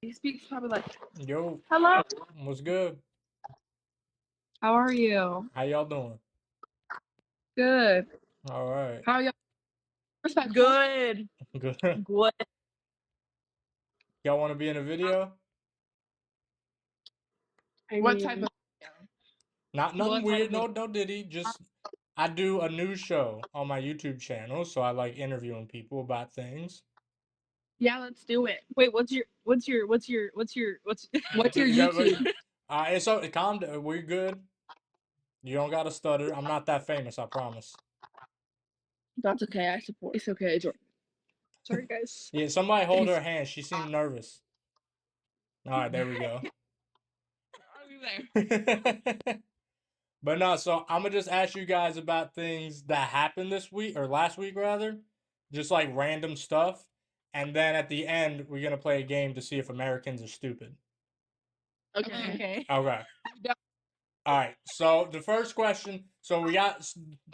He speaks probably like, Yo, hello, what's good? how are you? How y'all doing? Good. All right. How are y'all? Respectful. Good. Good. Good. Y'all want to be in a video? What type of? Not nothing What type weird. of No diddy. Just I do a news show on my YouTube channel, so I like interviewing people about things. Yeah, let's do it. Wait, what's your What's your YouTube? It's so calm down. We're good. You don't gotta stutter. I'm not that famous, I promise. That's okay. I support. It's okay, Jordan. Sorry, guys. Yeah, somebody hold her hand. She seemed nervous. All right, there we go. Are you there? But no, so I'm gonna just ask you guys about things that happened this week or last week rather, just like random stuff, and then at the end we're gonna play a game to see if Americans are stupid. Okay. Okay. Okay. All right. So the first question. So we got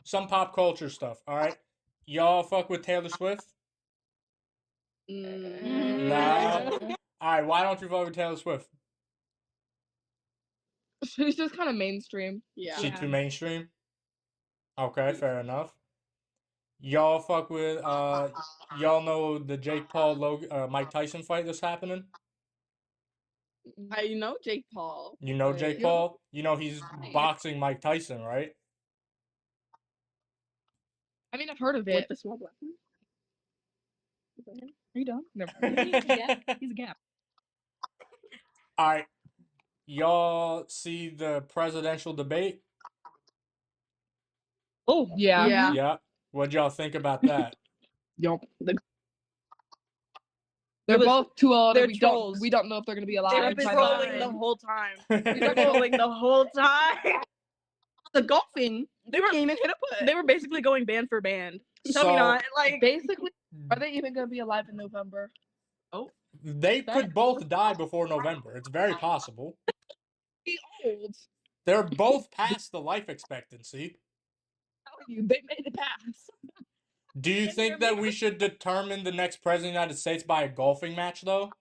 some pop culture stuff. All right. Y'all fuck with Taylor Swift? No. All right. Why don't you fuck with Taylor Swift? She's just kind of mainstream. Yeah. She too mainstream. Okay, fair enough. Y'all fuck with y'all know the Jake Paul Mike Tyson fight that's happening? I know Jake Paul. You know Jake Paul? You know he's boxing Mike Tyson, right? I mean, I've heard of With it. the small black one. Are you done? Never. He's a gap. All right. Y'all see the presidential debate? Oh, Yeah. Yeah. Yeah. What'd y'all think about that? Yup. The- They're It was- both too old. they're And trolls. we don't know if they're gonna be They were alive. by trolling then. the whole time. They were trolling the whole time. The golfing. They were Came and hit a putt. They were basically going band for band. Tell So- me not. Like Basically, are they even gonna be alive in November? They could both die before November. It's very possible. Be old. They're both past the life expectancy. Telling you, they made it pass. Do you think that we should determine the next president of the United States by a golfing match, though?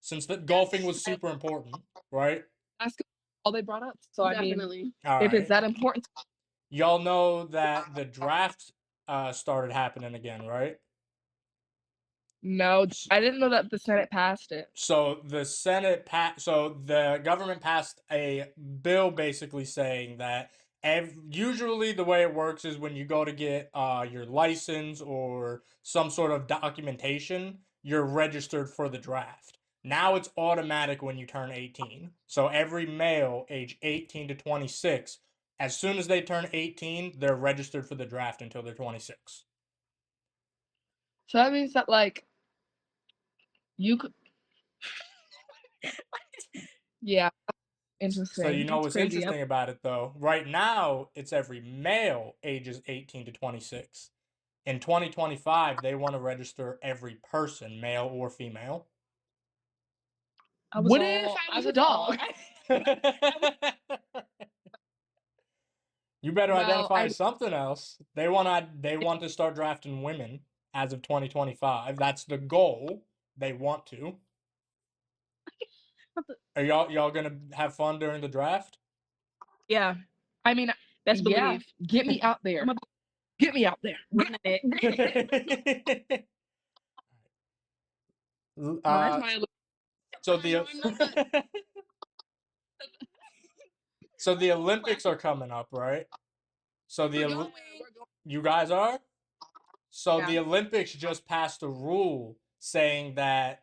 Since the golfing was super important, right? That's all they brought up. So I mean, Definitely. All if right. it's that important, Y'all know that the draft started happening again, right? no, I didn't know that the Senate passed it. So the Senate so the government passed a bill basically saying that usually the way it works is when you go to get your license or some sort of documentation, you're registered for the draft. Now it's automatic when you turn 18. So every male age 18 to 26, as soon as they turn 18, they're registered for the draft until they're 26. So that means that like you could. Yeah, interesting. So you know That's what's crazy. interesting about it though? Right now, it's every male ages 18 to 26. In 2025, they want to register every person, male or female. What if I was a dog? You better Well, identify something else. They want to start drafting women as of 2025. That's the goal. They want to. Are y'all gonna have fun during the draft? yeah, I mean, best yeah, believe. get me out there. Get me out there. Running it. Where's my So the so the Olympics are coming up, right? So you guys are? So the Olympics just passed a rule saying that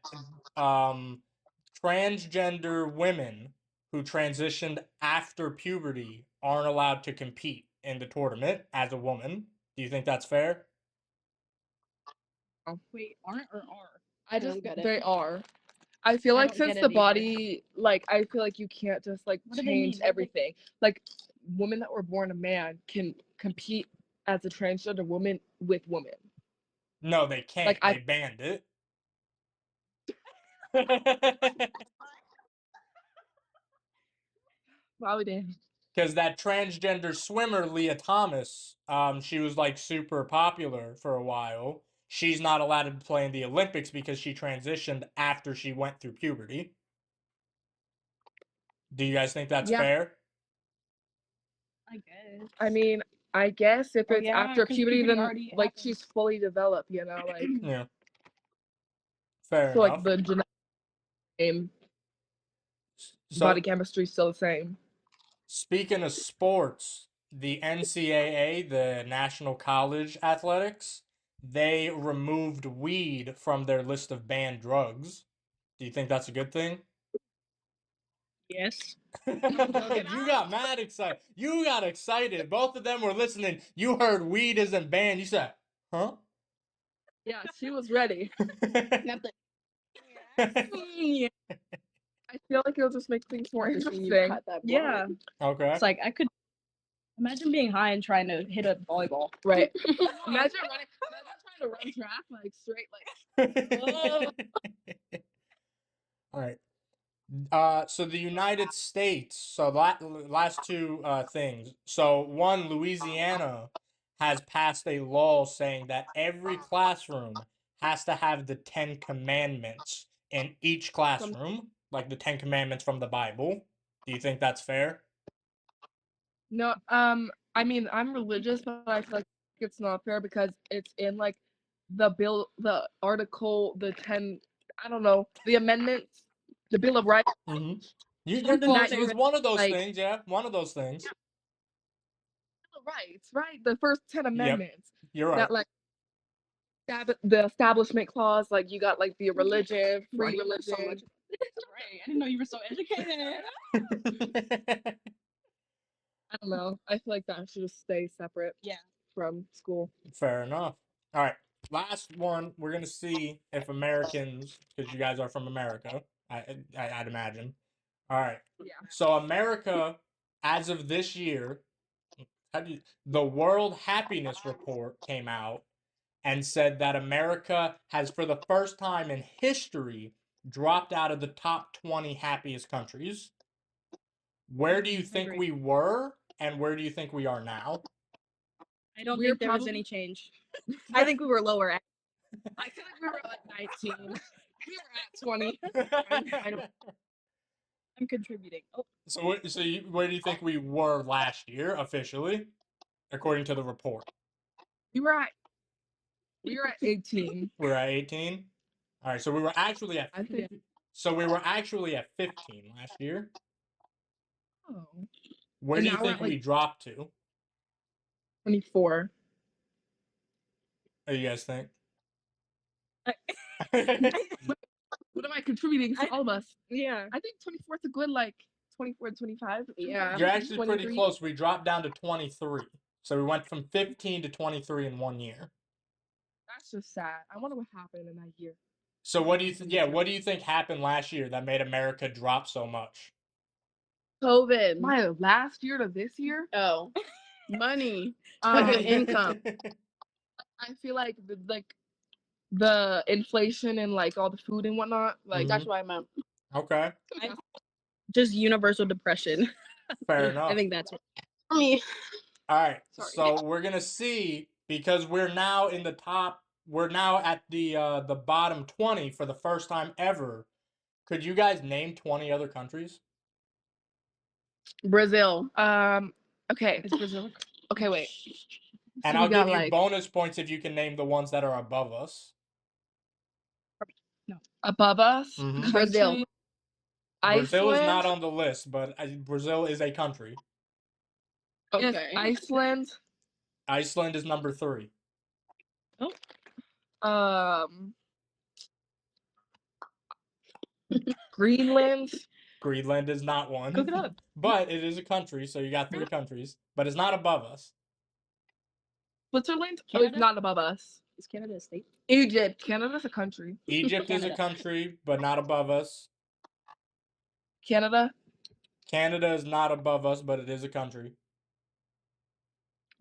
transgender women who transitioned after puberty aren't allowed to compete in the tournament as a woman. Do you think that's fair? Wait, aren't or are? I don't just get it. they are. I feel I like don't since get the it either. body, like I feel like you can't just like What do they change mean? What do they- everything. Like women that were born a man can compete as a transgender woman with women. No, they can't. Like, They banned it. Wow, we did. Because that transgender swimmer, Leah Thomas, she was like super popular for a while. She's not allowed to play in the Olympics because she transitioned after she went through puberty. Do you guys think that's Yeah. fair? I guess. I mean, I guess if Oh, it's yeah, after 'cause puberty, puberty then already like happened. she's fully developed, you know, like Yeah. Fair so like enough. the genetic same, So, body chemistry still the same. speaking of sports, the NCAA, the National College Athletics, they removed weed from their list of banned drugs. Do you think that's a good thing? Yes. You got mad excited. You got excited. Both of them were listening. You heard weed isn't banned. You said, huh? Yeah, she was ready. Not the- yeah. I feel like it'll just make things more After seeing you interesting. cut that Yeah. blunt. Okay. It's like I could imagine being high and trying to hit a volleyball. Right. Imagine trying to run track like straight like All right. So the United States. So last two things. So one, Louisiana has passed a law saying that every classroom has to have the 10 Commandments in each classroom, like the 10 Commandments from the Bible. Do you think that's fair? No, I mean I'm religious, but I feel like it's not fair because it's in like the bill, the article, the 10, I don't know, the amendments, the Bill of Rights. Mm-hmm. You're Something close. that It was one of those like- things. Yeah, one of those things. Bill of Rights, right? The first 10 amendments. You're right. That like the establishment clause, like you got like the religion, free Ronnie knows so religion. much. Right. I didn't know you were so educated. I don't know. I feel like that should just stay separate. Yeah. From school. Fair enough. All right. Last one. We're gonna see if Americans, because you guys are from America, I'd imagine. All right. Yeah. So America, as of this year, the World Happiness Report came out and said that America has, for the first time in history, dropped out of the top 20 happiest countries. Where do you think agree. we were, and where do you think we are now? I don't We're think there was probably- any change. I think we were lower at. I feel like we were at like 19. We were at 20. I'm contributing. Oh, So, where do you think we were last year officially, according to the report? We were at 18. We're at 18. All right, so we were actually at. I think. So we were actually at 15 last year. Oh. Where And do you now we're think at, we like- dropped to? 24. What do you guys think? What am I contributing to I- all of us? yeah. I think 24 is a good like 24 to 25. Yeah. You're actually pretty 23. close. We dropped down to 23. So we went from 15 to 23 in 1 year. That's just sad. I wonder what happened in that year. So what do you what do you think happened last year that made America drop so much? COVID. My last year to this year, Oh. Money. um, Income. I feel like the inflation and like all the food and whatnot. Like That's what I meant. Okay, Just universal depression. fair enough. I think that's what. For me. All right, Sorry. so we're gonna see because we're now in the top. We're now at the bottom 20 for the first time ever. Could you guys name 20 other countries? Brazil. okay. Is Brazil? Okay, wait. And So we I'll got, give you like- bonus points if you can name the ones that are above us. Above us, Mhm. Brazil. country, Brazil is not Iceland? on the list, but Brazil is a country. Yes, Okay. Iceland. Iceland is number 3. Greenland. Greenland is not one. Cook it up. But it is a country, so you got 3 countries. But it's not above us. Switzerland. Oh, it's Canada? not above us. Is Canada a state? Egypt. Canada's a country. Egypt is a Canada. country, but not above us. Canada. Canada is not above us, but it is a country.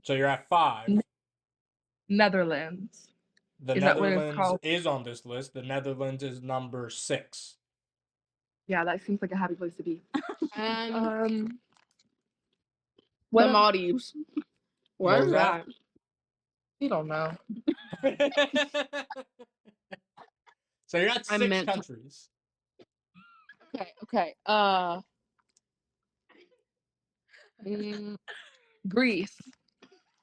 So you're at 5. Netherlands. The Is that what it's Netherlands called? is on this list. The Netherlands is number 6. Yeah, that seems like a happy place to be. And What the am- Maldives. What Where's was that? that? We don't know. So you're at I 6 meant- countries. Okay. Greece.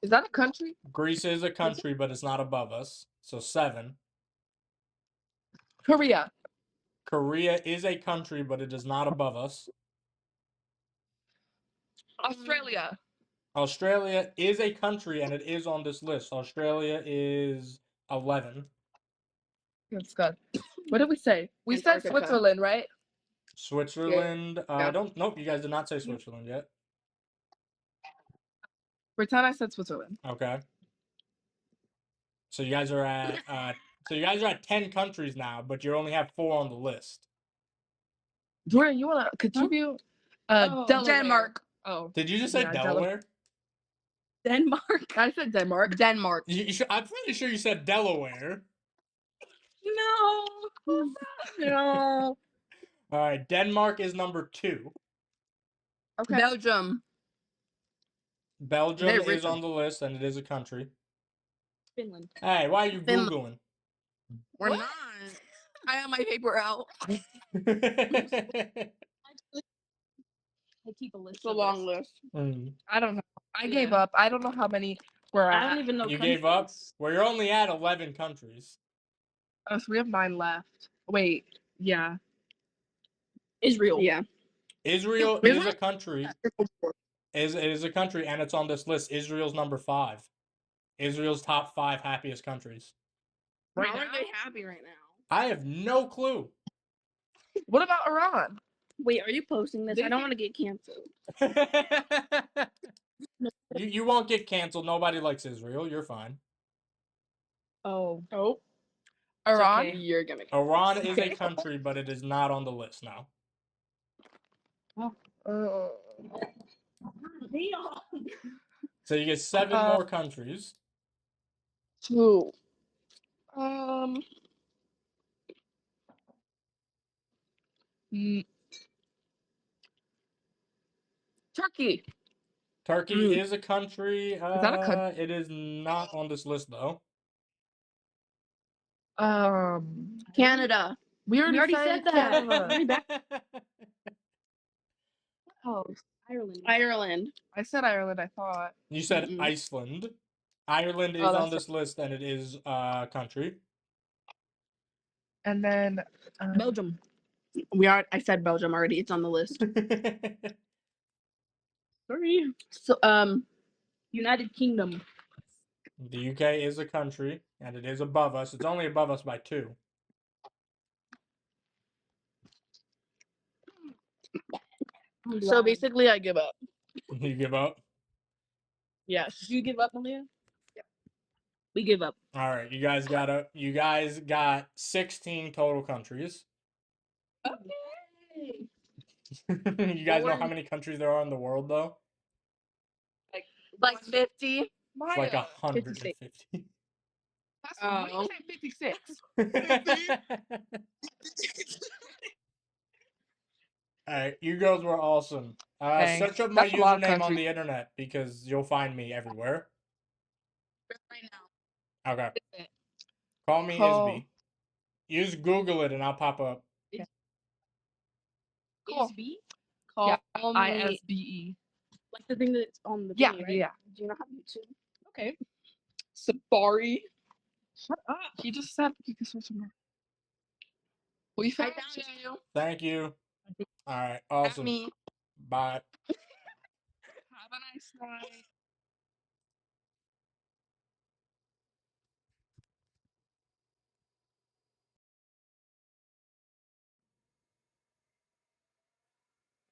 Is that a country? Greece is a country, but it's not above us. So 7. Korea. Korea is a country, but it is not above us. Australia. Australia is a country, and it is on this list. Australia is 11. That's good. What did we say? We said Antarctica. Switzerland, right? Switzerland. Yeah. Nope, you guys did not say Switzerland yet. Pretend I said Switzerland. Okay. So you guys are at 10 countries now, but you only have 4 on the list. Jordan, you want to contribute? Oh, Delaware. Denmark. Oh, Did you just say Yeah, Delaware? Denmark. I said Denmark. Denmark. I'm pretty sure you said Delaware. No. No. All right, Denmark is number 2. Okay. Belgium. Belgium They're is rich. on the list, and it is a country. Finland. Hey, why are you Finland. Googling? We're What? not. I have my paper out. I keep a list. It's a of long this. list. Mm. I don't know. I gave Yeah. up. I don't know how many we're I at. don't even know. You gave up? countries. Well, you're only at 11 countries. Oh, so we have 9 left. Wait. Yeah. Israel. Yeah. Israel Isn't is a it- country. It is a country, and it's on this list. Israel's number 5. Israel's top 5 happiest countries. Right How are now? they happy right now? I have no clue. What about Iran? Wait, are you posting this? They I don't think- want to get canceled. you won't get canceled. Nobody likes Israel. You're fine. Oh. Oh. Iran? okay. You're gonna. Iran is a Okay. country, but it is not on the list now. So you get 7 more countries. 2. Mm. Turkey. Turkey is a country. that a country? It is not on this list though. Canada. We already, already said said that. Canada. Oh, Ireland. Ireland. I said Ireland, I thought. You said Mm-mm. Iceland. Ireland is Oh, on that's this list, and it is a country. And then Belgium. I said Belgium already. It's on the list. The Sorry. So United Kingdom. UK is a country, and it is above us. It's only above us by 2. so basically I give up. You give up? Yes. Did you give up, Malia? Yeah. We give up. All right, you guys got 16 total countries. Okay. You guys know how many countries there are in the world though? Like 50. It's like 150. What do you say 56? All right, you girls were awesome. Thanks. Search up my That's a lot of username on countries. the internet because you'll find me everywhere. Right now. Okay. Call me Isby. You just Google it and I'll pop up. Cool. Isby? Yeah, Call me ISBE. like the thing that's on the Yeah, thingy, right? yeah. Do you not have YouTube? Okay. Safari. Shut up. He just said you can search more. We I found found you. you. Thank you. All right, At awesome. me. Bye. Have a nice night.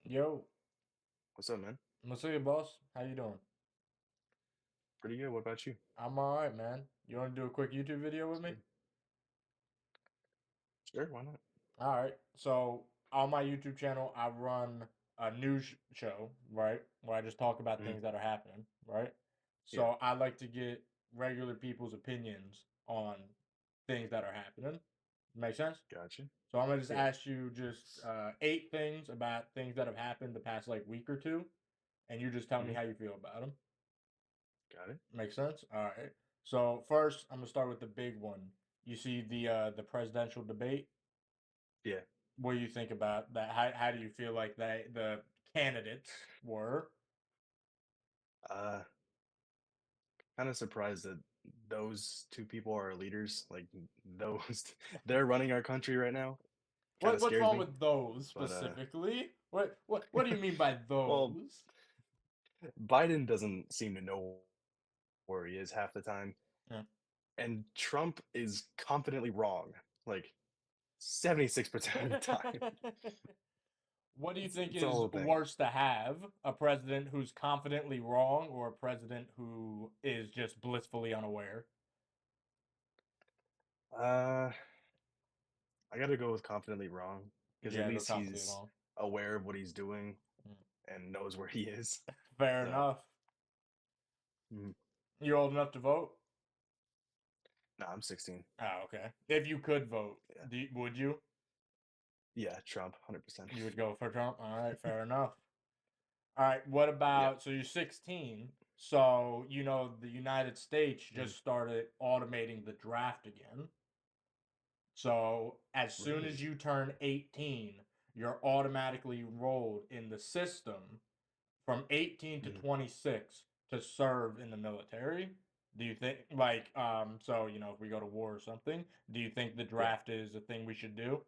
Yo, What's up, man? what's up, boss? How you doing? Pretty good. What about you? I'm all right, man. You want to do a quick YouTube video with me? Sure, why not? All right. So on my YouTube channel, I run a news show, right, where I just talk about things that are happening, right. So I like to get regular people's opinions on things that are happening. Make sense? Gotcha. So I'm gonna just Yeah. ask you just 8 things about things that have happened the past like week or 2, and you just tell me how you feel about them. Got it. Make sense? All right. So first, I'm gonna start with the big one. You see the presidential debate. Yeah. What do you think about that? How do you feel like the candidates were? Uh, kind of surprised that those two people are our leaders. Like those, they're running our country right now. Kind of What's scares wrong me. with those But specifically? What do you mean by well, those? Biden doesn't seem to know where he is half the time, Yeah. and Trump is confidently wrong, like 76% of the time. What do you think It's a is whole thing. worse to have? A president who's confidently wrong or a president who is just blissfully unaware? Uh, I gotta go with confidently wrong because at Yeah, go least confidently he's wrong. aware of what he's doing Mm. and knows where he is. Fair So, enough. mm, You old enough to vote? no, I'm 16. Oh, okay. If you could vote, Yeah, would you? yeah, Trump, 100%. You would go for Trump? All right, fair enough. All right, what Yeah. about, so you're 16, so you know the United States Mhm. just started automating the draft again. So as soon as Really? you turn 18, you're automatically enrolled in the system from 18 to Mhm. 26 to serve in the military. Do you think, like, so, you know, if we go to war or something, do you think the Yeah. draft is a thing we should do?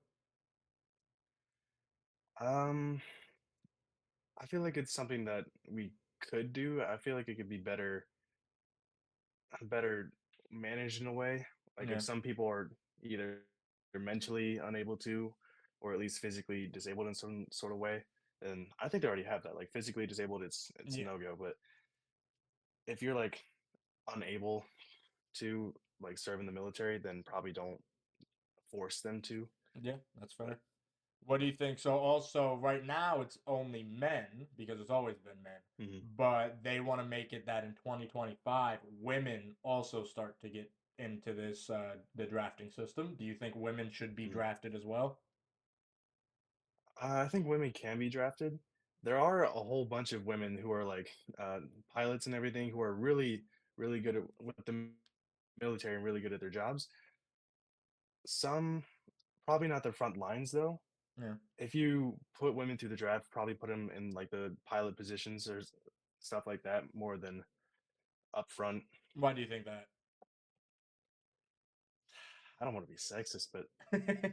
Um, I feel like it's something that we could do. I feel like it could be better managed in a way. Like if Yeah. some people are either mentally unable to, or at least physically disabled in some sort of way, then I think they already have that. Like physically disabled, it's Yeah. no go. But if you're like unable to like serve in the military, then probably don't force them to. Yeah, that's But fair. What do you think? So also right now it's only men because it's always been men, mhm, but they want to make it that in 2025 women also start to get into this the drafting system. Do you think women should be mhm. drafted as well? I think women can be drafted. There are a whole bunch of women who are like uh, pilots and everything who are really, really good with the military and really good at their jobs. Some probably not the front lines though. Yeah. If you put women through the draft, probably put them in like the pilot positions or stuff like that more than up front. Why do you think that? I don't want to be sexist, but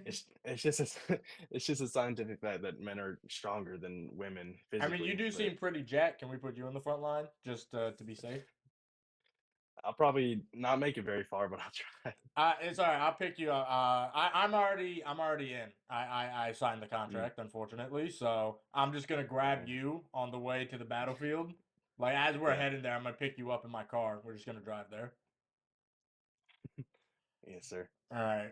it's just a, it's just a scientific fact that men are stronger than women I mean, you physically. do But seem pretty jacked. Can we put you in the front line just to be safe? I'll probably not make it very far, but I'll try. It's all right. I'll pick you up. I'm already in. I signed the Mm, contract, unfortunately. So I'm just gonna grab oh, you on the way to the battlefield. Like as we're yeah, heading there, I'm gonna pick you up in my car. We're just gonna drive there. yes, sir. All right.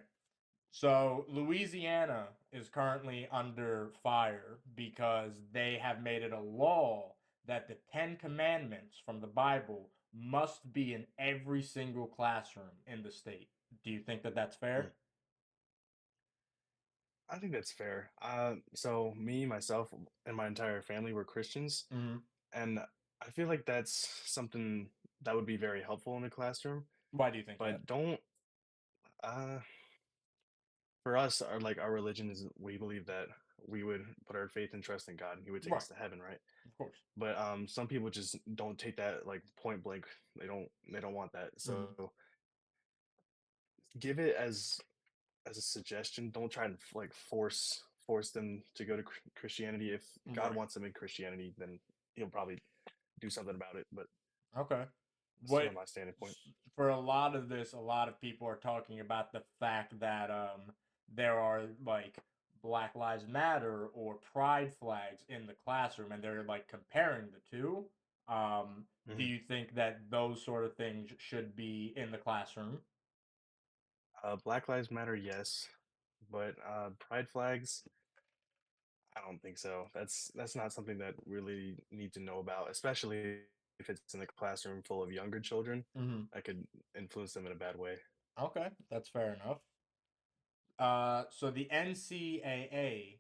So Louisiana is currently under fire because they have made it a law that the Ten Commandments from the Bible must be in every single classroom in the state. Do you think that that's Mm. fair? I think that's fair. So me, myself, and my entire family were Christians, Mm-hmm. and I feel like that's something that would be very helpful in the classroom. Why do you think that? But don't uh for us, our religion is we believe that we would put our faith and trust in God and He would take Right, us to heaven, right? of course. But some people just don't take that like point blank. They don't want that. Mm-hmm. So give it as a suggestion. Don't try and like force them to go to Christianity. If God Right. wants them in Christianity, then He'll probably do something about it. But Okay. that's sort What of my standing point. for a lot of this, a lot of people are talking about the fact that there are like Black Lives Matter or pride flags in the classroom, and they're like comparing the two. Do Mhm. you think that those sort of things should be in the classroom? Black Lives Matter, yes, but pride flags, I don't think so. That's not something that really need to know about, especially if it's in a classroom full of younger children. Mm-hmm. That could influence them in a bad way. Okay, that's fair enough. So the NCAA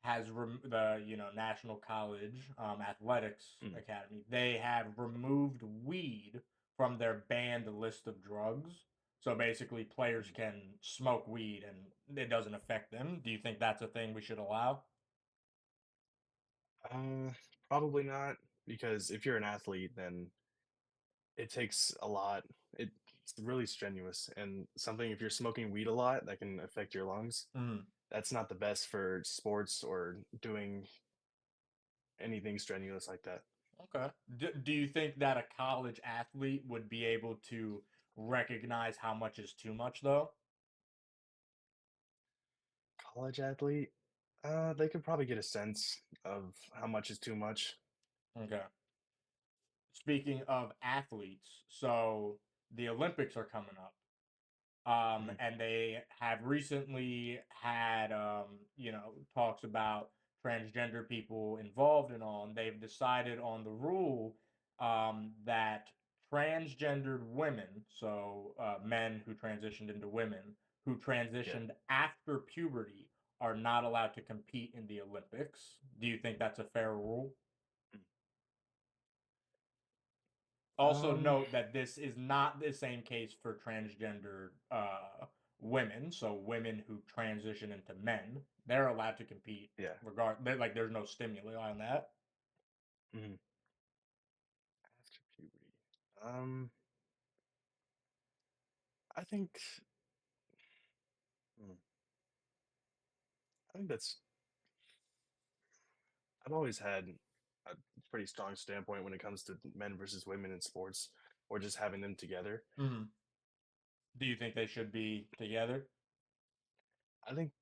has the National College Athletics Mm, Academy. They have removed weed from their banned list of drugs. So basically, players mm. can smoke weed and it doesn't affect them. Do you think that's a thing we should allow? Uh, Probably not, because if you're an athlete, then it takes a lot. It's really strenuous and something if you're smoking weed a lot that can affect your lungs. Mhm. That's not the best for sports or doing anything strenuous like that. Okay. Do you think that a college athlete would be able to recognize how much is too much, though? College athlete, they could probably get a sense of how much is too much. Okay. Speaking of athletes, so the Olympics are coming up. Mhm. And they have recently had, talks about transgender people involved and all, and they've decided on the rule that transgendered women, so men who transitioned into women, who Yeah. transitioned after puberty, are not allowed to compete in the Olympics. Do you think that's a fair rule? Also Um, note that this is not the same case for transgender women. So women who transition into men, they're allowed to compete yeah. like there's no stimuli on that. Mhm. After puberty. Um, I think hmm, I think that's I've always had a pretty strong standpoint when it comes to men versus women in sports or just having them together. Hmm. Do you think they should be together? I think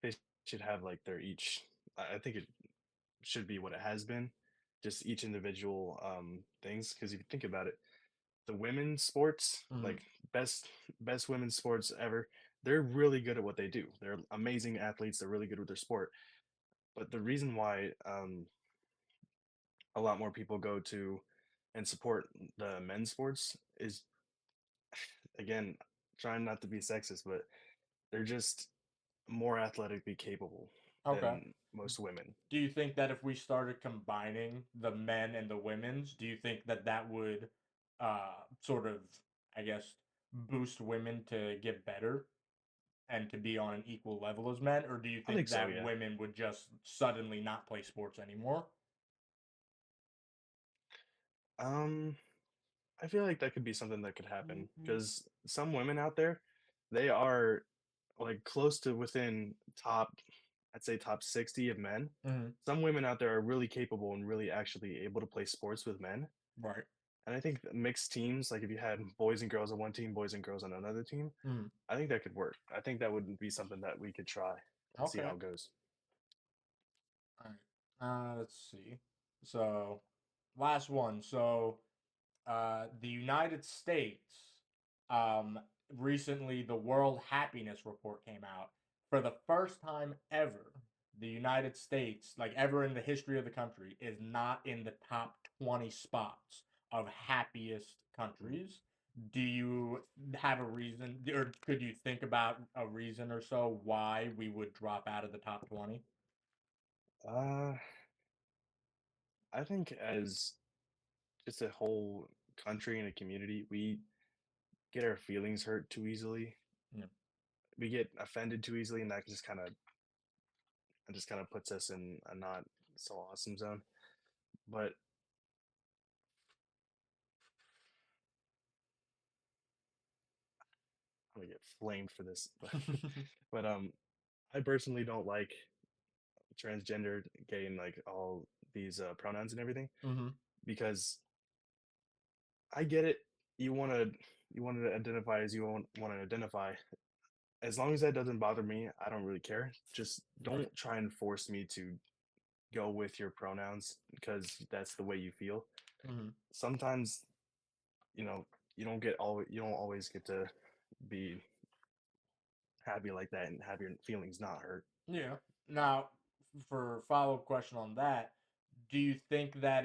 they should have like their each. I think it should be what it has been, just each individual things. Because if you think about it, the women's sports, Hmm. like best women's sports ever, they're really good at what they do. They're amazing athletes. They're really good with their sport. But the reason why a lot more people go to and support the men's sports is again trying not to be sexist, but they're just more athletically capable Okay. than most women. Do you think that if we started combining the men and the women's, do you think that that would sort of, I guess, boost women to get better and to be on an equal level as men, or do you I think think so, that yeah. women would just suddenly not play sports anymore? Um, I feel like that could be something that could happen because some women out there, they are like close to within top, I'd say top 60 of men. Mm-hmm. Some women out there are really capable and really actually able to play sports with men. Right. And I think that mixed teams, like if you had boys and girls on one team, boys and girls on another team, Mm-hmm. I think that could work. I think that would be something that we could try and see Okay. how it goes. All right. Let's see. So, last one. So, the United States, um, recently the World Happiness Report came out. For the first time ever, the United States, like ever in the history of the country, is not in the top 20 spots of happiest Mm. countries. Do you have a reason, or could you think about a reason or so why we would drop out of the top 20? Uh, I think as just a whole country and a community, we get our feelings hurt too easily. Yeah. We get offended too easily, and that just kind of puts us in a not so awesome zone. But I'm gonna get flamed for this, but I personally don't like transgender, gay, and like all these pronouns and everything Hmm. because I get it. You want to identify as you want to identify. As long as that doesn't bother me, I don't really care. Just Right. don't try and force me to go with your pronouns because that's the way you feel. Hmm. Sometimes, you know, you don't always get to be happy like that and have your feelings not hurt. Yeah. Now, for follow-up question on that, do you think that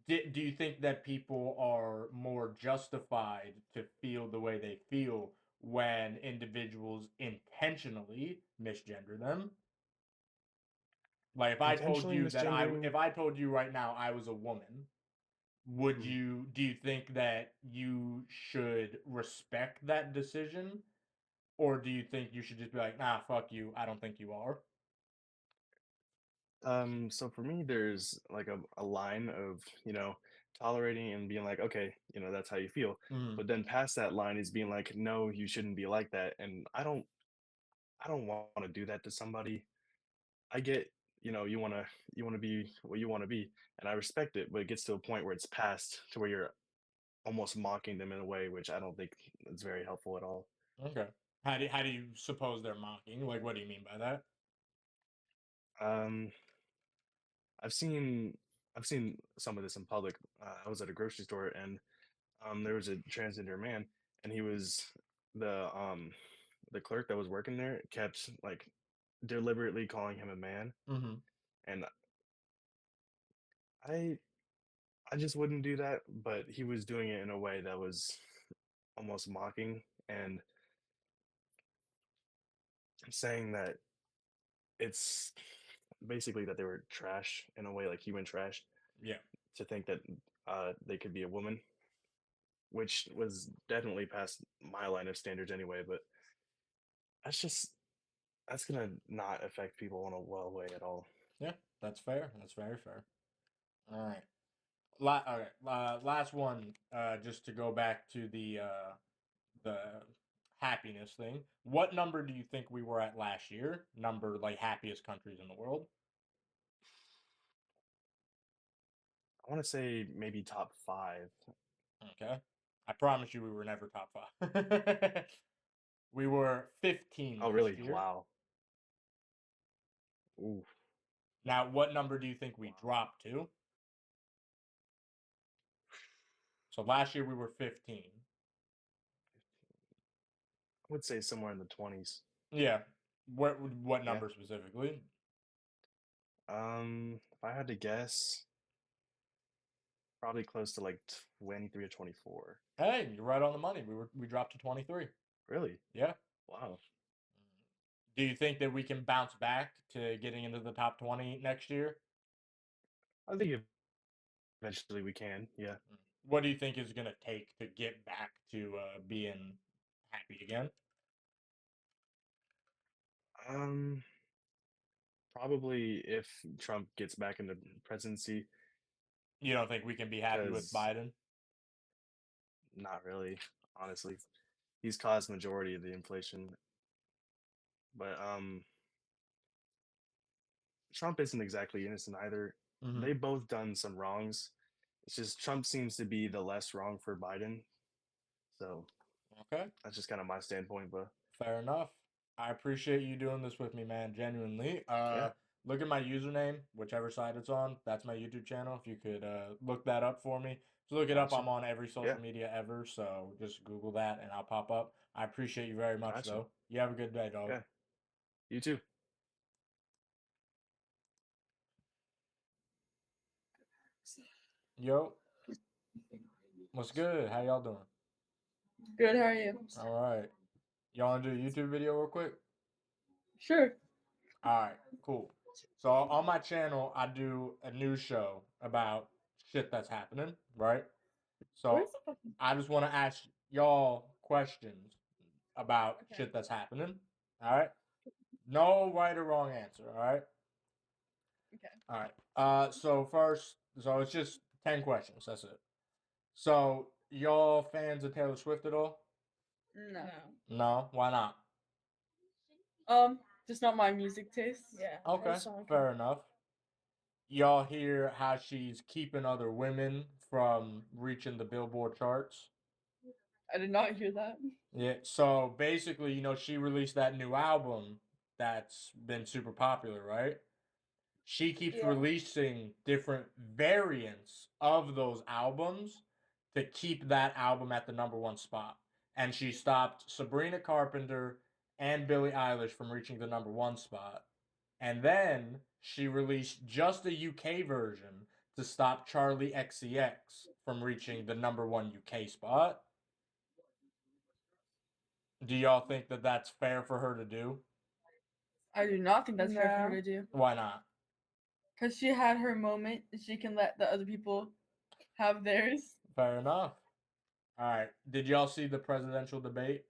do you think that people are more justified to feel the way they feel when individuals intentionally misgender them? Like Intentionally misgendering. if I told you right now I was a woman, Hmm. do you think that you should respect that decision? Or do you think you should just be like, nah, fuck you, I don't think you are? So for me, there's like a line of, tolerating and being like, okay, that's how you feel. Mhm. But then past that line is being like, no, you shouldn't be like that. And I don't want to do that to somebody. I get, you want to be what you want to be, and I respect it, but it gets to a point where it's past to where you're almost mocking them in a way which I don't think is very helpful at all. Okay. How do you suppose they're mocking? Like, what do you mean by that? Um, I've seen I've seen some of this in public. I was at a grocery store and there was a transgender man, and he was the um the clerk that was working there kept like deliberately calling him a man, Mhm. and I I just wouldn't do that, but he was doing it in a way that was almost mocking and saying that it's basically that they were trash in a way, like human trash, Yeah. to think that they could be a woman, which was definitely past my line of standards anyway. But that's just that's gonna not affect people in a well way at all. Yeah, that's fair. That's very fair. All right. Okay. Last one. Just to go back to the happiness thing. What number do you think we were at last year? Number like happiest countries in the world. I want to say maybe top 5. Okay. I promise you, we were never top five. We were 15 Oh, last really? year. Wow. Ooh, Now, what number do you think we wow. dropped to? So last year we were 15. I would say somewhere in the 20s. Yeah. What Yeah. number specifically? If I had to guess, probably close to like 23 or 24. Hey, you're right on the money. We dropped to 23. Really? Yeah. Wow. Do you think that we can bounce back to getting into the top 20 next year? I think eventually we can. Yeah. What do you think is going to take to get back to being happy again? Um, Probably if Trump gets back into presidency, You don't think we can be happy with because Biden? not really, honestly. He's caused majority of the inflation, but Trump isn't exactly innocent either. Mm-hmm. They both done some wrongs. It's just Trump seems to be the less wrong for Biden. So Okay. that's just kind of my standpoint. But Fair enough. I appreciate you doing this with me, man. Genuinely. yeah, Look at my username, whichever side it's on. That's my YouTube channel. If you could look that up for me. Just look it up. gotcha. I'm on every Yeah, social media ever, so just Google that and I'll pop up. I appreciate you very much, gotcha. though. You have a good day, dog. Yeah, you too. Yo, what's good? How y'all doing? Good, how are you? All right. Y'all want to do a YouTube video real quick? Sure. All right, cool. So on my channel, I do a news show about shit that's happening, right? So Where's the fucking... I just want to ask y'all questions about shit that's happening. All right. No right or wrong answer. All right. Okay. All right. So it's just 10 questions. That's it. So y'all fans of Taylor Swift at all? No. No. Why not? Just not my music taste. Yeah. Okay. Fair enough. Y'all hear how she's keeping other women from reaching the Billboard charts? I did not hear that. Yeah, so basically, she released that new album that's been super popular, right? She keeps Yeah. releasing different variants of those albums to keep that album at the number 1 spot. And she stopped Sabrina Carpenter and Billie Eilish from reaching the number 1 spot. And then she released just a UK version to stop Charlie XCX from reaching the number 1 UK spot. Do y'all think that that's fair for her to do? I do not think that's fair for her No. to do. Why not? Because she had her moment, and she can let the other people have theirs. Fair enough. All right. Did y'all see the presidential debate?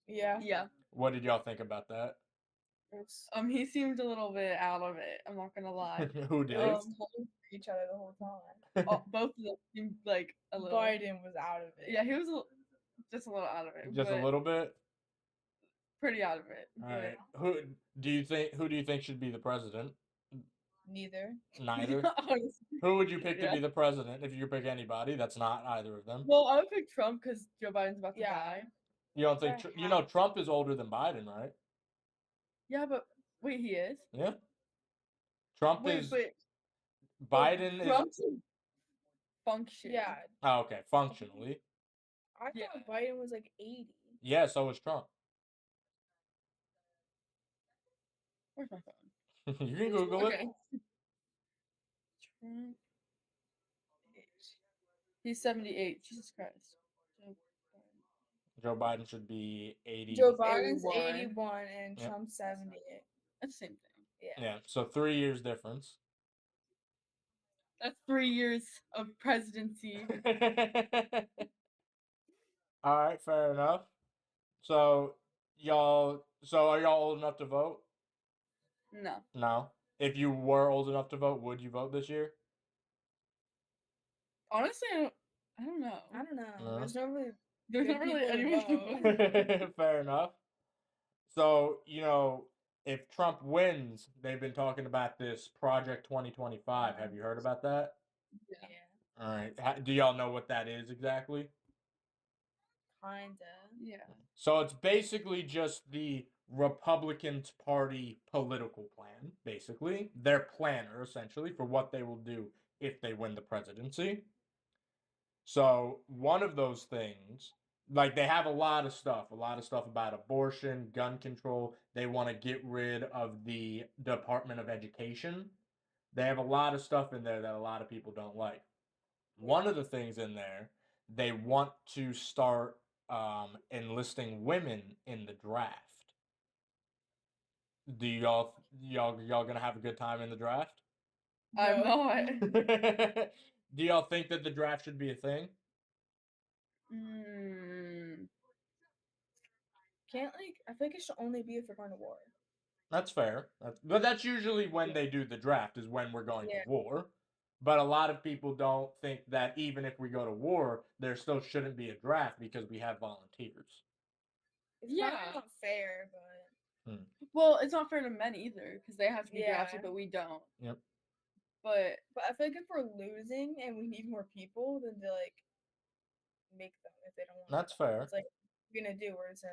Yeah. Yeah. What did y'all think about that? He seemed a little bit out of it. I'm not gonna lie. Who did? Um, holding for each other the whole time. Both of them seemed like a little. Biden was out of it. Yeah, he was just a little out of it. Just a but little bit. Pretty out of it. All but- right. Who do you think should be the president? Neither. Neither. Honestly. Who would you pick to Yeah. be the president if you could pick anybody that's not either of them? Well, I would pick Trump because Joe Biden's about to Yeah. die. You don't think Sorry, you know Trump is older than Biden, right? Yeah, but wait, he is. Yeah. Trump Wait, is but Biden is Trump's function. Yeah. oh, okay, functionally. I Yeah. thought Biden was like 80. Yeah, so is Trump. Where's my phone? You can Google Okay. Trump. He's 78. Jesus Christ. Joe Biden. it. Joe Biden should be 80. Joe Biden's 81. 81 and Yep. Trump's 78. That's the same thing. Yeah. Yeah, so 3 years difference. That's 3 years of presidency. All right, fair enough. So are y'all old enough to vote? No. No. If you were old enough to vote, would you vote this year? Honestly, I don't know. I don't know. No. There's no really. There's good not really people to anyone to vote. vote. Fair enough. So, if Trump wins, they've been talking about this Project 2025. Have you heard about that? Yeah. Yeah. All right. Do y'all know what that is exactly? Kinda. Yeah. So it's basically just the Republicans Party political plan, basically. Their planner, essentially, for what they will do if they win the presidency. So one of those things, like they have a lot of stuff about abortion, gun control. They want to get rid of the Department of Education. They have a lot of stuff in there that a lot of people don't like. One of the things in there, they want to start enlisting women in the draft. Do y'all gonna have a good time in the draft? I'm No. not. Do y'all think that the draft should be a thing? Can't I feel like it should only be if we're going to war. That's fair. But that's usually when they do the draft, is when we're going Yeah. to war. But a lot of people don't think that even if we go to war, there still shouldn't be a draft because we have volunteers. It's Yeah. probably not fair, but Well, it's not fair to men either because they have to be Yeah. drafted, but we don't. Yep. But I feel like if we're losing and we need more people, then to make them if they don't want. That's fair. It's like what are you gonna do? We're just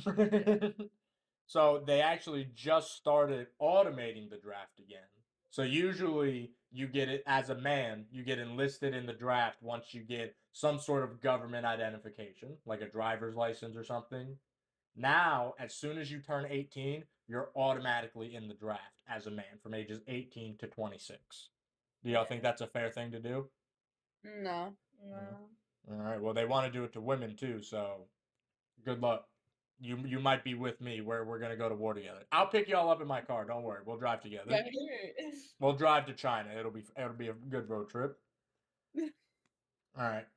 gonna die. So they actually just started automating the draft again. So usually you get it as a man, you get enlisted in the draft once you get some sort of government identification, like a driver's license or something. Now, as soon as you turn 18, you're automatically in the draft as a man from ages 18 to 26. Do y'all think that's a fair thing to do? no. No. All right. Well, they want to do it to women too, so good luck. You might be with me where we're gonna go to war together. I'll pick y'all up in my car. Don't worry. We'll drive together. Yeah. We'll drive to China. It'll be a good road trip. All right.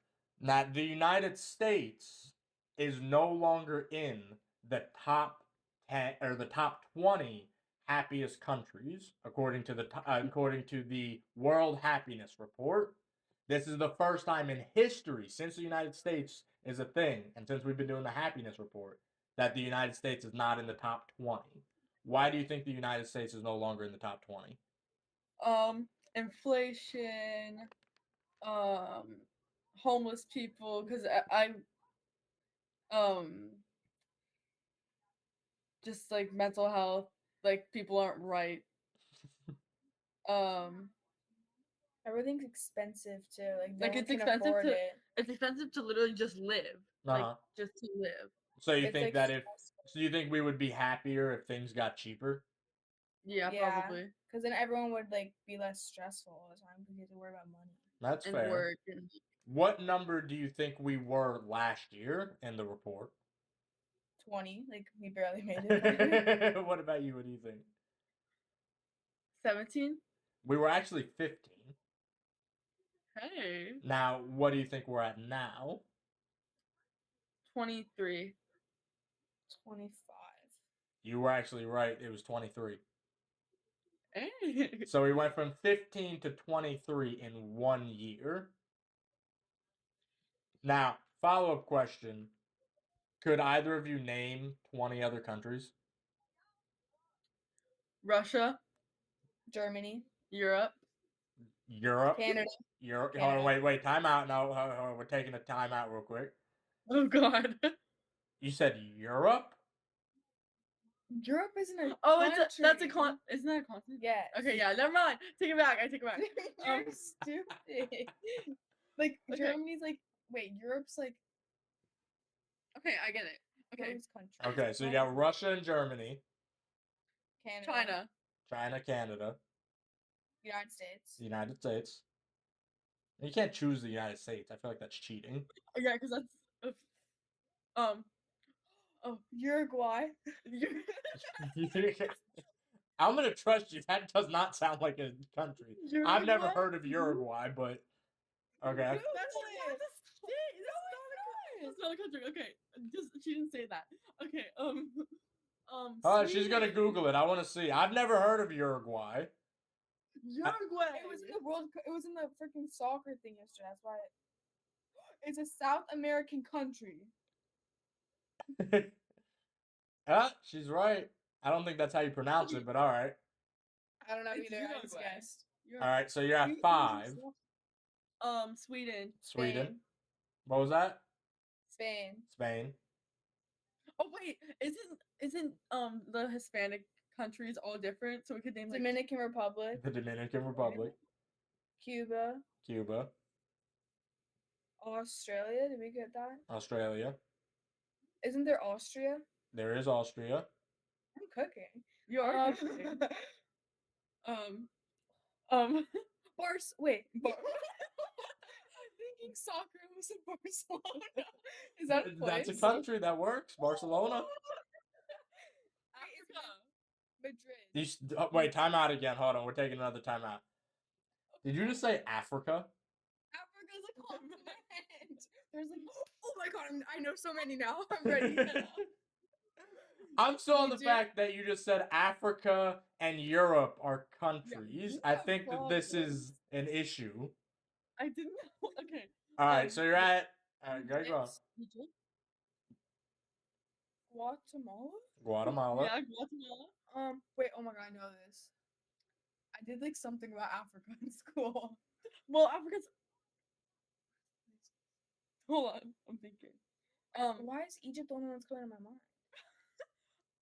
Now the United States is no longer in the top 10 or the top 20 happiest countries according to the World Happiness Report. This is the first time in history since the United States is a thing and since we've been doing the happiness report that the United States is not in the top 20. Why do you think the United States is no longer in the top 20? Inflation, homeless people, because just like mental health, like people aren't right. Everything's expensive too. Like no Like, one it's can expensive afford to- it. It's expensive to literally just live, Uh-huh. just to live. So you It's, think like, that so you think we would be happier if things got cheaper? Yeah, Yeah. probably. Because then everyone would be less stressful all the time because you have to worry about money. That's And fair. work and What number do you think we were last year in the report? 20, we barely made it. What about you? What do you think? 17. We were actually 15. Hey. Now, what do you think we're at now? 23. 25. You were actually right. It was 23. Hey. So we went from 15 to 23 in 1 year. Now, follow-up question. Could either of you name 20 other countries? Russia, Germany, Europe. Europe? Canada. Europe? Hold Canada. on, wait. Time out. No, hold on, we're taking a time out real quick. Oh God. You said Europe? Europe isn't a Oh, country. that's a con. Isn't that a continent? Yes. Okay, yeah. Never mind. Take it back. I take it back. You're stupid. Like Okay. Germany's like wait, Europe's like Okay, I get it. Okay. those countries. Okay, so you got Russia and Germany, Canada, China. China, Canada, United States. the United States. You can't choose the United States. I feel like that's cheating. Yeah, because that's oh Uruguay. I'm gonna trust you. That does not sound like a country. I've never Uruguay? heard of Uruguay, but okay. That's a state. That's not a country. Okay, just she didn't say that. Okay. Oh, she's gonna Sweden. Google it. I want to see. I've never heard of Uruguay. Uruguay. It was in the World. It was in the freaking soccer thing yesterday. That's why. It's a South American country. She's right. I don't think that's how you pronounce it, but all right. I don't know It's either. I just Uruguay. guessed. All right, so you're at 5. Sweden. Sweden. Spain. What was that? Spain. Spain. Oh wait, isn't the Hispanic countries all different? So we could name like Dominican Republic. The Dominican Republic. Cuba. Cuba. Australia. Did we get that? Australia. Isn't there Austria? There is Austria. I'm cooking. you are cooking. Wait. I'm thinking soccer was in Barcelona. Is that a place? That's a country that works. Barcelona. Africa. Madrid. Wait, time out again. Hold on. We're taking another time out. Did you just say Africa? Africa's a continent. There's like, oh my god, I know so many now. I'm ready. I'm still on You the do? fact that you just said Africa and Europe are countries. you I have think that this is problems. an issue. I didn't know. Okay. All right, so you're at. Go. It's Guatemala? Guatemala. Yeah, Guatemala. Wait, oh my god, I know this. I did like something about Africa in school. Well, Africa's. Hold on, I'm thinking. Why is Egypt the only one that's coming to my mind?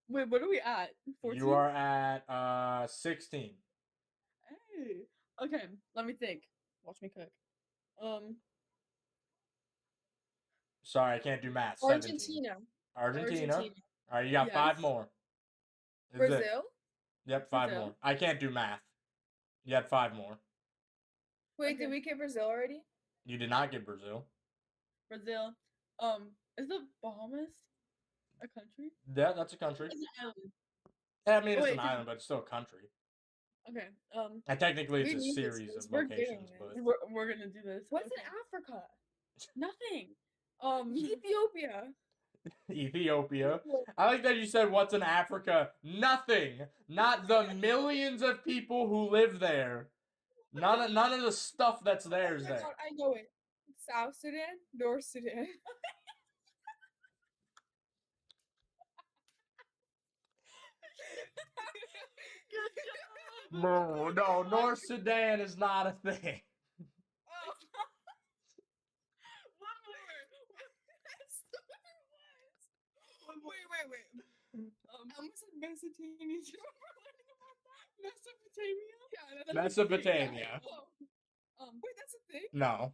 Wait, what are we at? 14? You are at 16. Hey. Okay, let me think. Watch me cook. Sorry, I can't do math. 17. Argentina. Argentina. All right, you got 5 Yes. more. This is it. Brazil? Yep, 5 Brazil. more. I can't do math. You had 5 more. Wait, Okay. did we get Brazil already? You did not get Brazil. Brazil. Is the Bahamas a country? Yeah, that's a country. It's an island. Yeah, I mean, it's wait, an did- island, but it's still a country. Okay. And technically, it's We a need this series because of we're getting locations, this. but We're gonna do this. What's okay. in Africa? Nothing. Ethiopia. Ethiopia. I like that you said, "What's in Africa?" Nothing. Not the millions of people who live there. None of the stuff that's there is Oh my there. god, I know it. South Sudan, North Sudan. No, North Sudan is not a thing. Oh. One more. Wait. I almost said Mesopotamia. Do you remember learning about that? Mesopotamia? Yeah, that's a thing, Mesopotamia. Oh. Wait, that's a thing? No.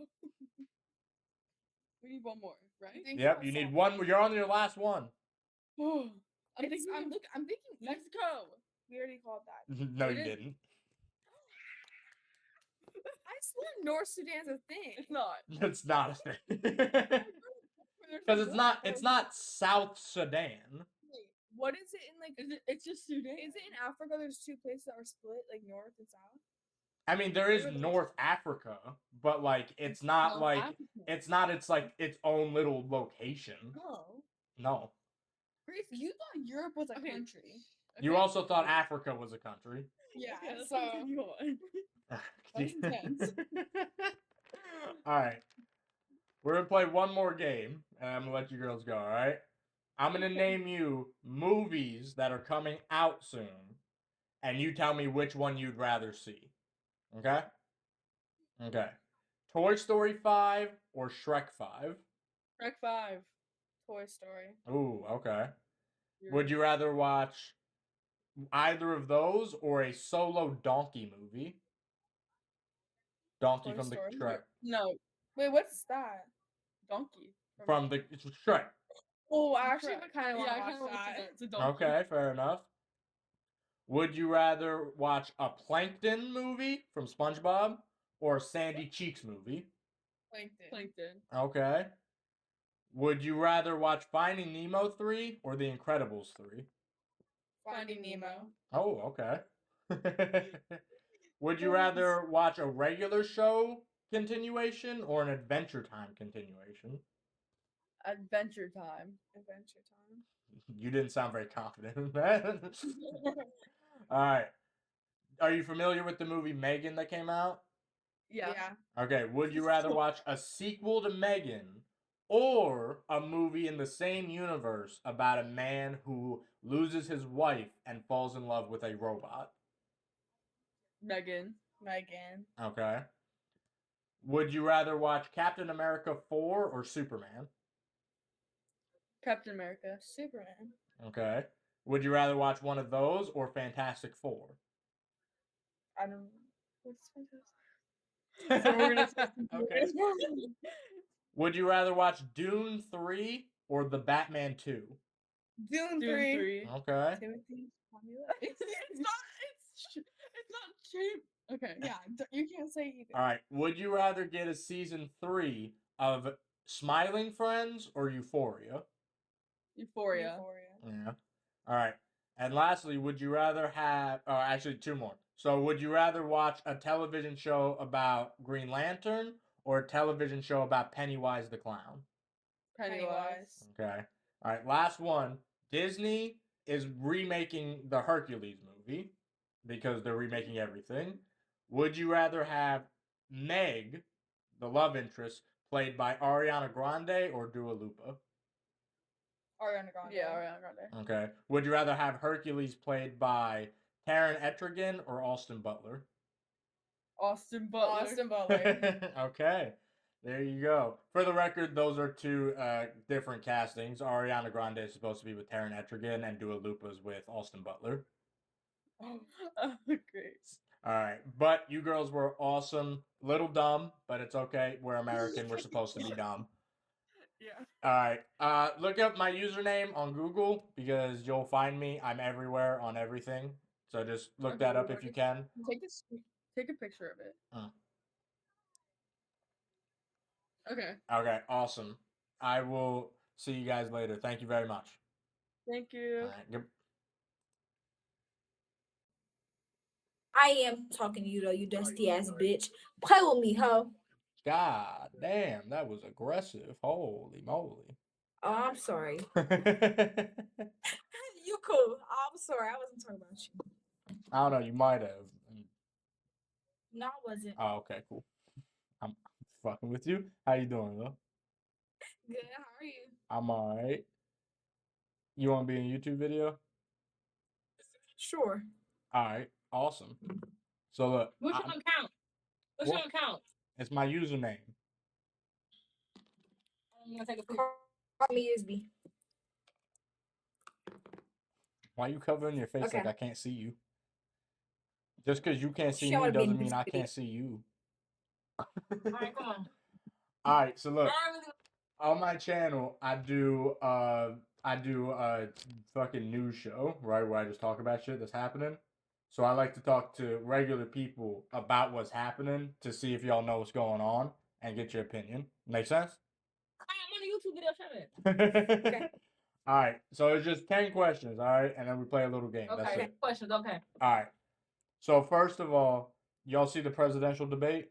Oh. We need one more, right? Think Yep, about you need something. one. You're on your last one. I'm I'm thinking thinking Mexico. We already called that. No, We you didn't. didn't. I swear North Sudan's a thing. It's not. It's not a thing. There's Because a it's war not. It's going- not South Sudan. Wait, what is it in like? It's just Sudan. Is it in Africa? There's two places that are split, like North and South. I mean, there is Where are those? North Africa, but like, it's not South like Africa. it's not. It's like its own little location. No. No. Grace, you thought Europe was a Okay. country. You Okay. also thought Africa was a country. Yeah, Okay, let's so continue on. that's intense. All right. We're going to play one more game, and I'm going to let you girls go, all right? I'm going to name you movies that are coming out soon, and you tell me which one you'd rather see. Okay? Okay. Toy Story 5 or Shrek 5? Shrek 5. Toy Story. Ooh, okay. You're- Would you rather watch either of those or a solo donkey movie? Donkey Toy from the Story? Shrek. No, Wait, what's that? donkey. From the it's Shrek. Oh, I actually Shrek. kind of want Yeah, to I watch kind of want to see that. that. It's a donkey. Okay, fair enough. Would you rather watch a Plankton movie from SpongeBob or a Sandy Cheeks movie? Plankton. Plankton. Okay. Would you rather watch Finding Nemo 3 or The Incredibles 3? Finding Nemo. Oh, okay. Would you rather watch a regular show continuation or an Adventure Time continuation? Adventure Time. Adventure Time. You didn't sound very confident in that. All right. Are you familiar with the movie Megan that came out? Yeah. Okay. Would you rather watch a sequel to Megan or a movie in the same universe about a man who loses his wife and falls in love with a robot? Megan. Megan. Okay. Would you rather watch Captain America 4 or Superman? Captain America. Superman. Okay. Would you rather watch one of those or Fantastic Four? I don't. What's fantastic? So we're gonna Okay. Would you rather watch Dune 3 or The Batman 2? Dune Dune 3. 3. Okay. Timothy Chalamet. It's not cheap. Okay. Yeah, you can't say either. All right. Would you rather get a season 3 of Smiling Friends or Euphoria? Euphoria. Yeah. All right. And lastly, would you rather have actually two more. So, would you rather watch a television show about Green Lantern or a television show about Pennywise the Clown? Pennywise. Okay. All right. Last one. Disney is remaking the Hercules movie because they're remaking everything. Would you rather have Meg, the love interest, played by Ariana Grande or Dua Lipa? Ariana Grande. Yeah, Ariana Grande. Okay. Would you rather have Hercules played by Taron Egerton or Austin Butler? Austin Butler. Austin Butler. Okay. There you go. For the record, those are two different castings. Ariana Grande is supposed to be with Taron Egerton, and Dua Lipa is with Austin Butler. Oh, great. All right, but you girls were awesome. Little dumb, but it's okay. We're American. We're supposed to be dumb. Yeah. All right. Look up my username on Google because you'll find me. I'm everywhere on everything. So just look Okay, that up we'll if you look can. Take a picture of it. Okay. Okay, awesome. I will see you guys later. Thank you very much. Thank you. All right. I am talking to you though, you dusty ass bitch. Play with me, ho. God damn, that was aggressive. Holy moly. Oh, I'm sorry. I You cool. I'm sorry. I wasn't talking about you. don't know. You might have. No, I wasn't. Oh, okay, cool. I'm fucking with you. How you doing, though? Good. How are you? I'm alright. You want to be in a YouTube video? Sure. Alright, awesome. So look, What's your account? What's What? your account? it's my username. I'm gonna take a picture. Call me Isby. Why you covering your face like Okay. I can't see you? Just because you can't see She wanna me be in doesn't mean this I video. can't see you. Alright, come on. Alright, so look. I really On my channel, I do a fucking news show, right, where I just talk about shit that's happening. So I like to talk to regular people about what's happening to see if y'all know what's going on and get your opinion. Make sense? I'm on a YouTube video. Shut it. Okay. All right. So it's just 10 questions, all right, and then we play a little game. That's Okay. it. Questions. Okay. All right. So first of all, y'all see the presidential debate?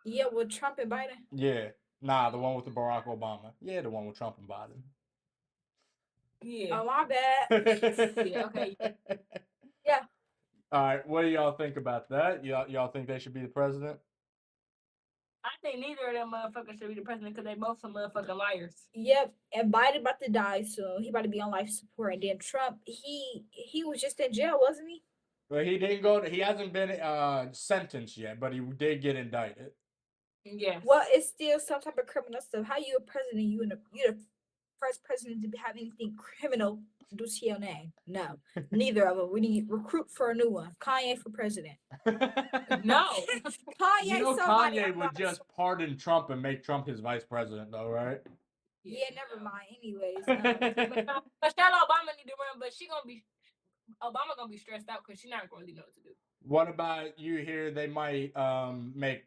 Yeah, with Trump and Biden. Yeah. Nah, the one with the Barack Obama. Yeah, the one with Trump and Biden. Yeah. Oh my bad. Yeah. Okay. Yeah. All right, what do y'all think about that? Y'all think they should be the president? I think neither of them motherfuckers should be the president because they both some motherfucking liars. Yep. And Biden about to die soon. He about to be on life support. And then Trump, he was just in jail, wasn't he? But he didn't go. He hasn't been sentenced yet, but he did get indicted. Yes. Well, it's still some type of criminal stuff. How you a president? You the first president to have anything criminal do to your name? No, neither of them. We need recruit for a new one. Kanye for president. No. Kanye, You know, somebody Kanye I'm would not- just pardon Trump and make Trump his vice president, though, right? Yeah, never mind. Anyways, Michelle Obama need to run, but Obama gonna be stressed out because she not gonna really know what to do. What about you here? They might make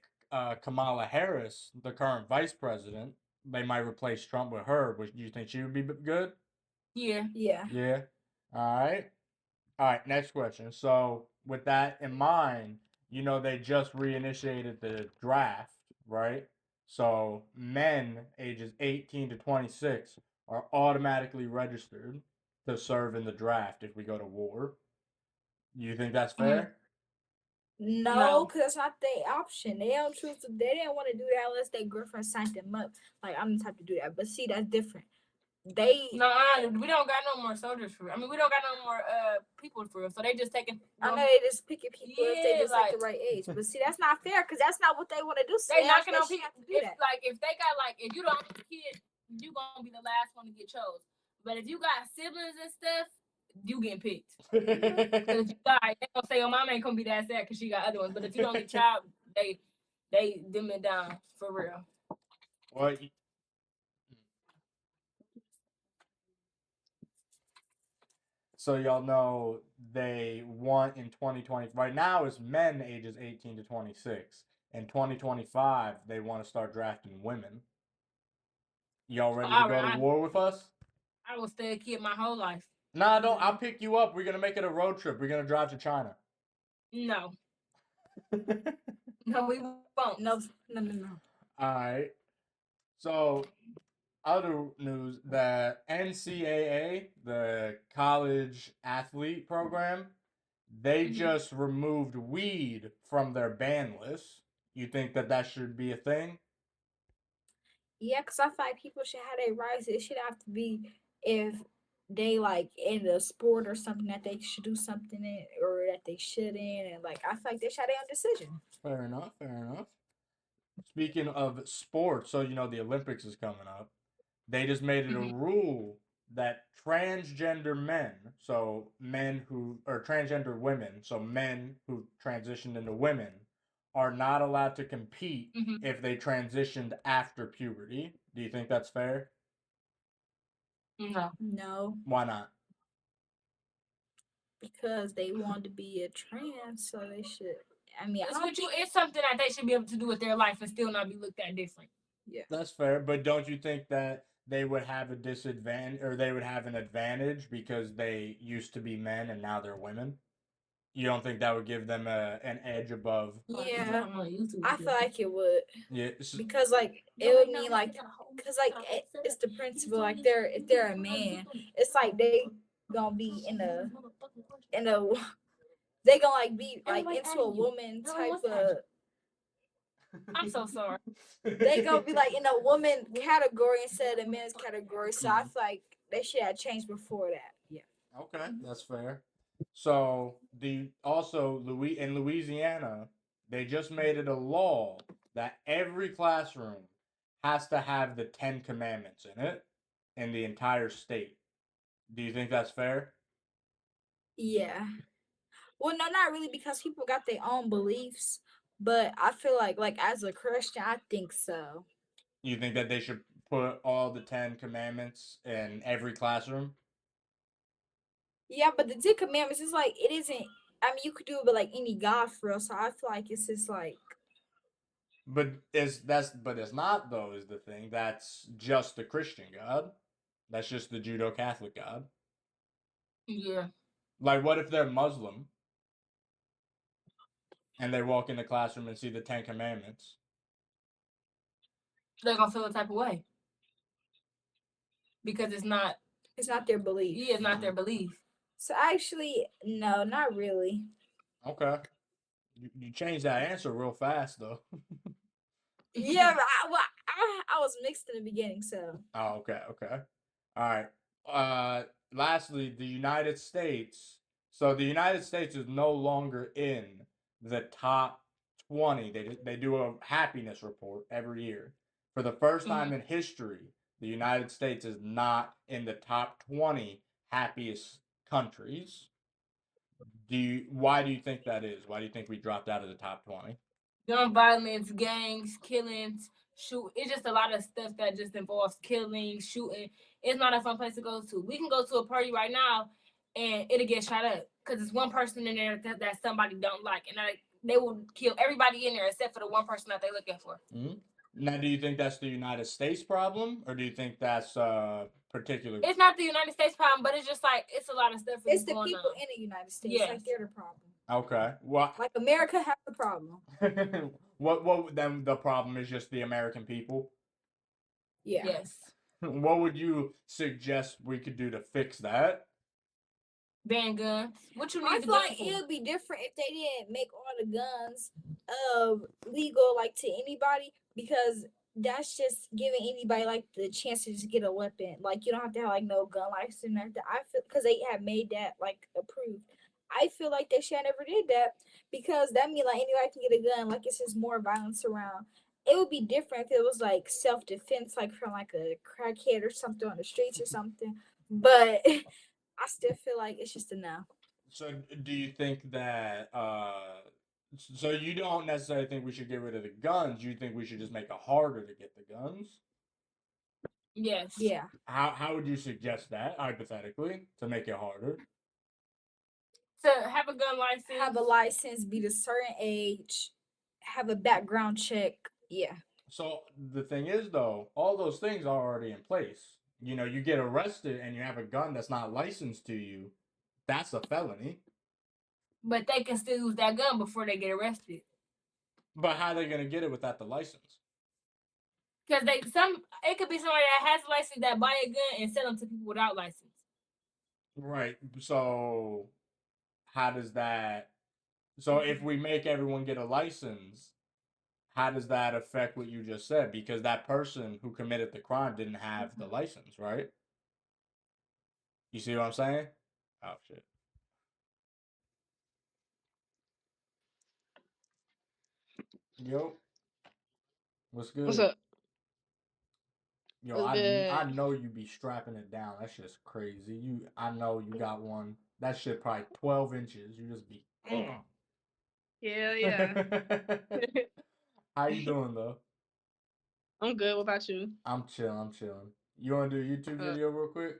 Kamala Harris the current vice president. They might replace Trump with her. Which do you think she would be good? Yeah. yeah. Yeah. All right. All right. Next question. So, with that in mind, you know they just reinitiated the draft, right? So, men ages 18 to 26 are automatically registered to serve in the draft if we go to war. You think that's fair? No, No. because that's not their option. They don't choose to. They didn't want to do that unless their girlfriend signed them up. Like I'm the type to do that. But see, that's different. They. No, we don't got no more soldiers for. I mean, we don't got no more people for. So they just taking. I know they just picking people if they Yeah, just like the like- right age. But see, that's not fair because that's not what they want to do. So They they knocking on actually people. have to do If, that. like if they got like if you the only kid, you gonna be the last one to get chose. But if you got siblings and stuff, you getting picked. Because you die, they gonna say your mom ain't gonna be that sad because she got other ones. But if you don't get child, they dim it down for real. Well, so y'all know they want in 2020. Right now, it's men ages 18 to 26. In 2025, they want to start drafting women. Y'all ready to go to war with us? I was still a kid my whole life. Nah, don't. I'll pick you up. We're gonna make it a road trip. We're gonna drive to China. No, no, we won't. No. All right. So, other news: the NCAA, the college athlete program, they just removed weed from their ban list. You think that should be a thing? Yeah, because I feel like people should have their rights. It should have to be if they like in a sport or something that they should do something in or that they shouldn't. And like I feel like they should have their own decision. Fair enough. Fair enough. Speaking of sports, so you know the Olympics is coming up. They just made it a rule that transgender men, so men who or transgender women, so men who transitioned into women, are not allowed to compete if they transitioned after puberty. Do you think that's fair? No. No, Why not? because they want to be a trans, so they should. I mean, I It's, don't what you, think. it's something that they should be able to do with their life and still not be looked at different. That's fair, but don't you think that they would have a disadvantage or they would have an advantage because they used to be men and now they're women? You don't think that would give them an edge above? Yeah, I feel like it would Yeah, because like it would mean like because like it's the principle like if they're a man, it's like they gonna be in a they gonna like be like into a woman type of. I'm so sorry. They gonna be like in a woman category instead of the men's category. So I feel like they should have changed before that. Yeah. Okay, that's fair. So in Louisiana, they just made it a law that every classroom has to have the 10 Commandments in it in the entire state. Do you think that's fair? Yeah. Well, no, not really because people got their own beliefs. But I feel like as a Christian, I think so. You think that they should put all the 10 Commandments in every classroom? Yeah, but the Ten Commandments is like it isn't. I mean, you could do it with like any God for real. So I feel like it's just like But it's not though is the thing. That's just the Christian God. That's just the Judo Catholic God. Yeah. Like what if they're Muslim and they walk in the classroom and see the 10 Commandments? They're gonna feel a type of way. Because it's not It's not their belief. Yeah, it's not their belief. So actually, no, not really. Okay. You changed that answer real fast though. Yeah, but I was mixed in the beginning, so Oh, okay, okay. All right. Lastly, the United States. So the United States is no longer in the top 20. They do a happiness report every year. For the first time in history, the United States is not in the top 20 happiest countries. Why do you think that is? Why do you think we dropped out of the top 20? Gun violence, gangs, killings, shoot. It's just a lot of stuff that just involves killing, shooting. It's not a fun place to go to. We can go to a party right now and it'll get shot up because it's one person in there that somebody don't like, and they will kill everybody in there except for the one person that they're looking for. Mm-hmm. Now, do you think that's the United States problem, or do you think that's particular? It's not the United States problem, but it's just like it's a lot of stuff. it's the going people on. in the United States. Yes. Like they're the problem. Okay. Well, Like America has the problem. what then the problem is just the American people? Yeah. Yes. What would you suggest we could do to fix that? Ban guns. What you need I to feel go like for? it would be different if they didn't make all the guns legal like to anybody, because that's just giving anybody like the chance to just get a weapon. Like you don't have to have like no gun license or nothing. I feel because they have made that like approved. I feel like they should have never did that, because that means like anybody can get a gun. Like it's just more violence around. It would be different if it was like self defense, like from like a crackhead or something on the streets or something. But I still feel like it's just a no. So, do you think that? So you don't necessarily think we should get rid of the guns. You think we should just make it harder to get the guns? Yes. Yeah. How would you suggest that hypothetically to make it harder? To have a gun license. Have a license, be a certain age, have a background check. Yeah. So the thing is, though, all those things are already in place. You know, you get arrested and you have a gun that's not licensed to you. That's a felony. But they can still use that gun before they get arrested. But how are they gonna get it without the license? Because it could be somebody that has a license that buy a gun and sell them to people without license. Right. So how does that? So if we make everyone get a license, how does that affect what you just said? Because that person who committed the crime didn't have the license, right? You see what I'm saying? Oh shit. Yo, what's good? What's up? Yo, What's I good? know you be strapping it down. That's just crazy. I know you got one. That shit probably 12 inches. You just be. Yeah, yeah. How you doing though? I'm good. What about you? I'm chilling. I'm chilling. You want to do a YouTube video real quick?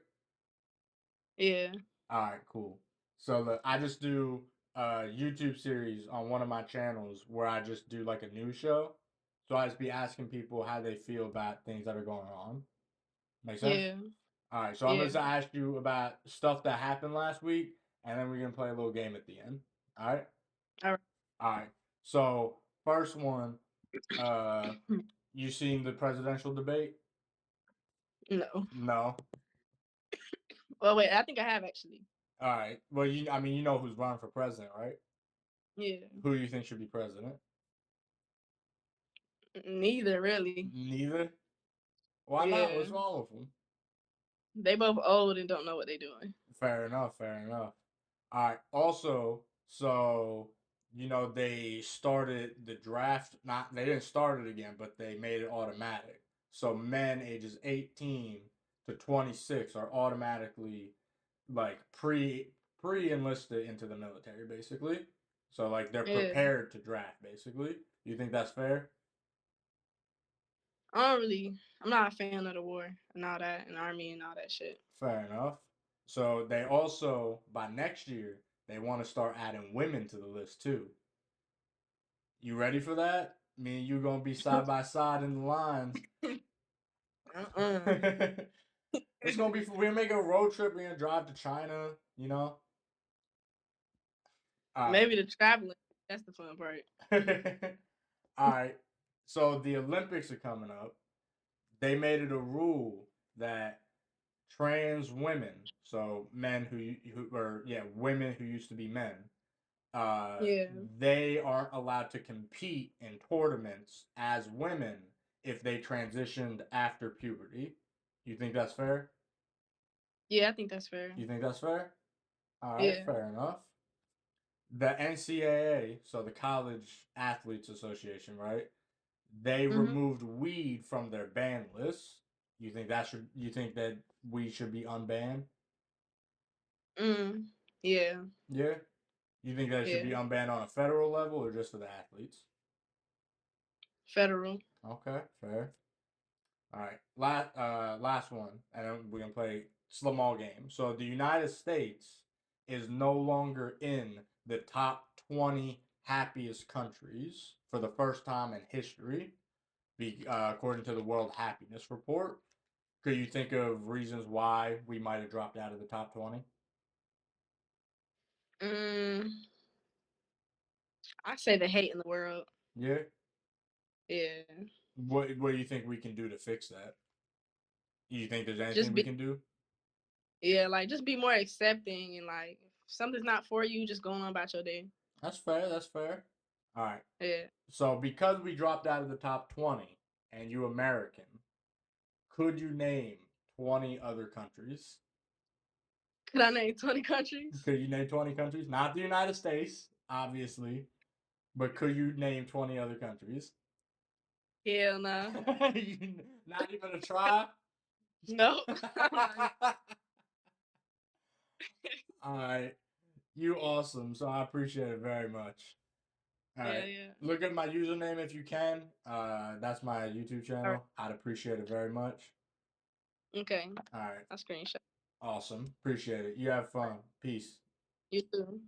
Yeah. All right, cool. So look, I just do a YouTube series on one of my channels where I just do like a news show. So I just be asking people how they feel about things that are going on. Make sense? Yeah. All right, so I'm Yeah. going to ask you about stuff that happened last week, and then we're going to play a little game at the end. All right? All right. All right. So, first one, you seen the presidential debate? No. No. Well, wait. I think I have actually. All right. Well, you know who's running for president, right? Yeah. Who do you think should be president? Neither really. Neither. Why Yeah. not? What's wrong with them? They both old and don't know what they're doing. Fair enough. Fair enough. All right. Also, so they started the draft. Not they didn't start it again, but they made it automatic. So men ages 18 to 26 are automatically like pre enlisted into the military, basically. So like they're Yeah. prepared to draft, basically. You think that's fair? I'm not a fan of the war and all that, and army and all that shit. Fair enough. So they also by next year they want to start adding women to the list too. You ready for that? Me and you gonna be side by side in the lines. It's gonna be. We're gonna make a road trip. We're gonna drive to China. You know. All right. Maybe the traveling. That's the fun part. All right. So the Olympics are coming up. They made it a rule that trans women, so men who or yeah, women who used to be men, Yeah. they aren't allowed to compete in tournaments as women if they transitioned after puberty. You think that's fair? Yeah, I think that's fair. You think that's fair? All right, Yeah. fair enough. The NCAA, so the College Athletes Association, right? They Mhm. removed weed from their ban list. You think that weed should be unbanned? Mm. Yeah. Yeah. You think that it should Yeah. be unbanned on a federal level or just for the athletes? Federal. Okay, fair. All right, last one, and then we're gonna play small game. So the United States is no longer in the top 20 happiest countries for the first time in history, according to the World Happiness Report. Could you think of reasons why we might have dropped out of the top 20? Mm. I say the hate in the world. Yeah. Yeah. What do you think we can do to fix that? Do you think there's anything Just we be can do? yeah, like just be more accepting and like if something's not for you, just go on about your day. That's fair. That's fair. All right. Yeah. So because we dropped out of the top 20 and you American, could you name 20 other countries? Could I name 20 countries? Could you name 20 countries? Not the United States, obviously, but could you name 20 other countries? Hell no. Not even a try? No. I'm not. All right. You awesome. So I appreciate it very much. All Yeah, right. yeah. Look at my username if you can. That's my YouTube All right. channel. I'd appreciate it very much. Okay. All right. I'll screenshot. Awesome. Appreciate it. You have fun. Peace. You too.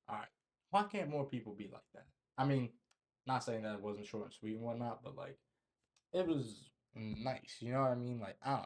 All right. Why can't more people be like that? I mean, not saying that it wasn't short and sweet and whatnot, but like it was nice. You know what I mean? Like I don't know.